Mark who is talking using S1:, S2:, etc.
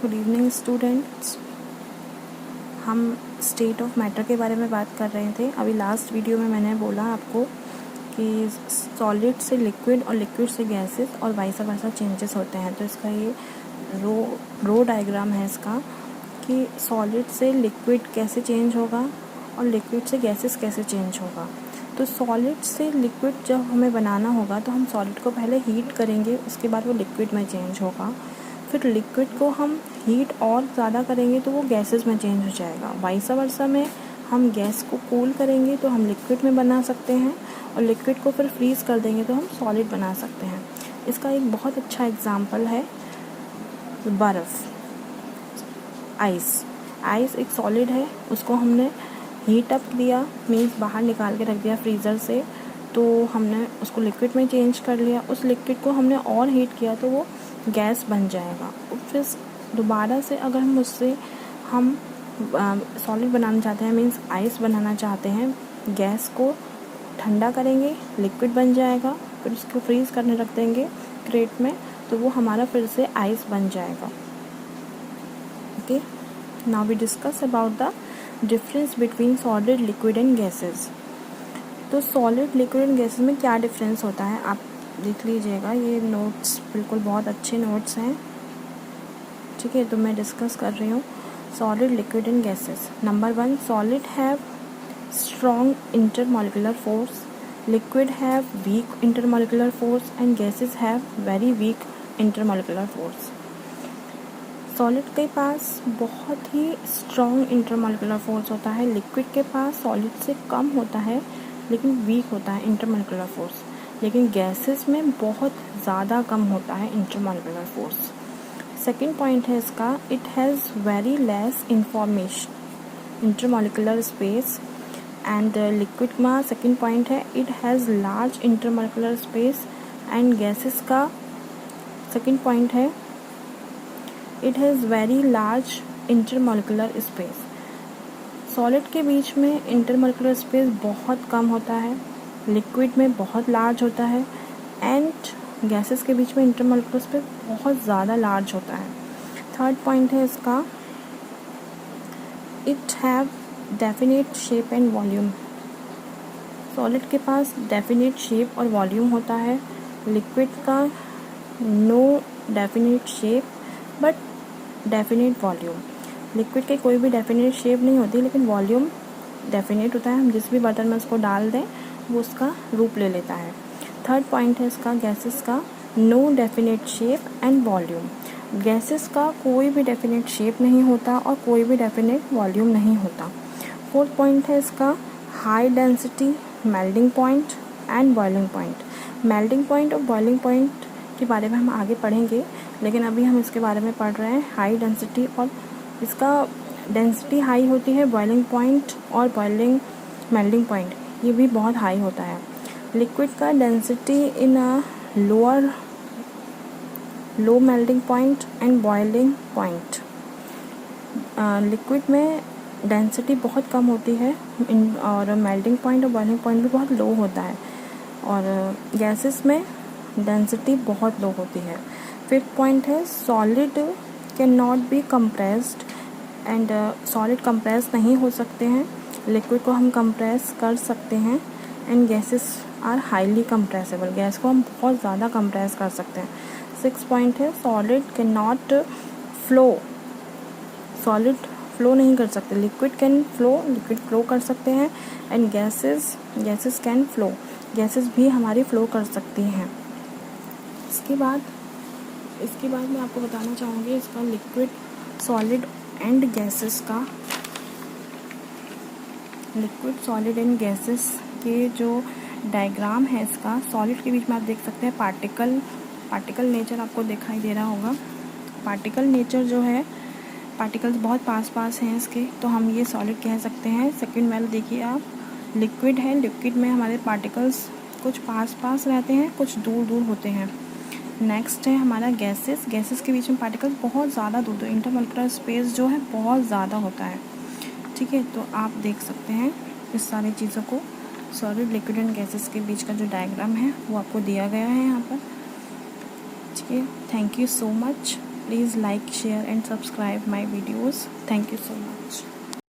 S1: Good evening students. हम state of matter के बारे में बात कर रहे थे। अभी लास्ट वीडियो में मैंने बोला आपको कि सॉलिड से लिक्विड और लिक्विड से गैसेस और वाइस वर्सा चेंजेस होते हैं। तो इसका ये रो डायग्राम है इसका कि सॉलिड से लिक्विड कैसे चेंज होगा और लिक्विड से गैसेस कैसे चेंज होगा। तो सॉलिड से लिक्विड जब हमें बनाना होगा तो हम सॉलिड को पहले हीट करेंगे, उसके बाद वो लिक्विड में चेंज होगा। फिर लिक्विड को हम हीट और ज़्यादा करेंगे तो वो गैसेस में चेंज हो जाएगा। वाइस वर्सा में हम गैस को कूल करेंगे तो हम लिक्विड में बना सकते हैं और लिक्विड को फिर फ्रीज़ कर देंगे तो हम सॉलिड बना सकते हैं। इसका एक बहुत अच्छा एग्जाम्पल है बर्फ़, आइस एक सॉलिड है, उसको हमने हीट अप किया, मीन्स बाहर निकाल के रख दिया फ्रीज़र से, तो हमने उसको लिक्विड में चेंज कर लिया। उस लिक्विड को हमने और हीट किया तो वो गैस बन जाएगा। फिर दोबारा से अगर हम उससे सॉलिड बनाना चाहते हैं, मीन्स आइस बनाना चाहते हैं, गैस को ठंडा करेंगे, लिक्विड बन जाएगा, फिर उसको फ्रीज़ करने रख देंगे क्रेट में, तो वो हमारा फिर से आइस बन जाएगा। Okay, now we discuss about the difference between solid, liquid and gases. तो सॉलिड, लिक्विड एंड गैसेस में क्या डिफरेंस होता है आप देख लीजिएगा। ये नोट्स बिल्कुल बहुत अच्छे नोट्स हैं, ठीक है। तो मैं डिस्कस कर रही हूँ solid, liquid and gases. Number 1, solid have strong intermolecular force, liquid have week intermolecular force and gases have very weak intermolecular force. Solid के पास बहुत ही स्ट्रॉन्ग इंटरमॉलिक्यूलर फोर्स होता है, लिक्विड के पास सॉलिड से कम होता है लेकिन वीक होता है इंटरमॉलिक्यूलर फोर्स, लेकिन गैसेस में बहुत ज़्यादा कम होता है इंटरमॉलिक्यूलर फोर्स। सेकेंड पॉइंट है इसका, it has very less information intermolecular space. And liquid का सेकेंड पॉइंट है, it has large intermolecular space. And gases का सेकेंड पॉइंट है, it has very large intermolecular space. Solid के बीच में intermolecular space बहुत कम होता है, लिक्विड में बहुत लार्ज होता है, एंड गैसेस के बीच में इंटरमॉलिक्यूलर स्पेस बहुत ज़्यादा लार्ज होता है। थर्ड पॉइंट है इसका, it have definite shape and volume. Solid के पास डेफिनेट शेप और वॉल्यूम होता है, लिक्विड का no definite shape but definite volume. Liquid के कोई भी डेफिनेट शेप नहीं होती लेकिन वॉल्यूम डेफिनेट होता है, हम जिस भी बर्तन में उसको डाल दें वो उसका रूप ले लेता है। थर्ड पॉइंट है इसका, गैसेस का no definite shape and volume. Gases का कोई भी डेफिनेट शेप नहीं होता और कोई भी डेफिनेट वॉल्यूम नहीं होता। फोर्थ पॉइंट है इसका, high density, melting point and boiling point. Melting point और बॉइलिंग पॉइंट के बारे में हम आगे पढ़ेंगे, लेकिन अभी हम इसके बारे में पढ़ रहे हैं हाई डेंसिटी। और इसका डेंसिटी हाई होती है, बॉइलिंग पॉइंट और बॉइलिंग मेल्टिंग पॉइंट ये भी बहुत हाई होता है। लिक्विड का density in a low melting point and boiling point. Liquid में डेंसिटी बहुत कम होती है और मेल्टिंग पॉइंट और बॉइलिंग पॉइंट भी बहुत लो होता है, और गैसेस में डेंसिटी बहुत लो होती है। फिफ्थ पॉइंट है, solid can not be compressed and solid compress नहीं हो सकते हैं, लिक्विड को हम कंप्रेस कर सकते हैं। And gases are highly compressible, gas को हम बहुत ज़्यादा कंप्रेस कर सकते हैं। सिक्स पॉइंट है, solid can not flow, solid flow नहीं कर सकते, liquid can flow, liquid flow कर सकते हैं। And gases can flow, gases भी हमारी फ्लो कर सकती हैं। इसके बाद मैं आपको बताना चाहूँगी इसका लिक्विड, सॉलिड एंड गैसेस का, लिक्विड, सॉलिड एंड गैसेस के जो डायग्राम है इसका। सॉलिड के बीच में आप देख सकते हैं पार्टिकल नेचर आपको दिखाई दे रहा होगा। पार्टिकल नेचर जो है, पार्टिकल्स बहुत पास हैं इसके, तो हम ये सॉलिड कह सकते हैं। सेकंड वाला देखिए आप, लिक्विड है, लिक्विड में हमारे पार्टिकल्स कुछ पास रहते हैं, कुछ दूर होते हैं। नेक्स्ट है हमारा गैसेस के बीच में पार्टिकल्स बहुत ज़्यादा दूर, इंटरमॉलिक्यूलर स्पेस जो है बहुत ज़्यादा होता है, ठीक है। तो आप देख सकते हैं इस सारी चीज़ों को, सॉलिड, लिक्विड एंड गैसेस के बीच का जो डायग्राम है वो आपको दिया गया है यहाँ पर, ठीक है। Thank you so much. Please like, share and subscribe my videos. Thank you so much.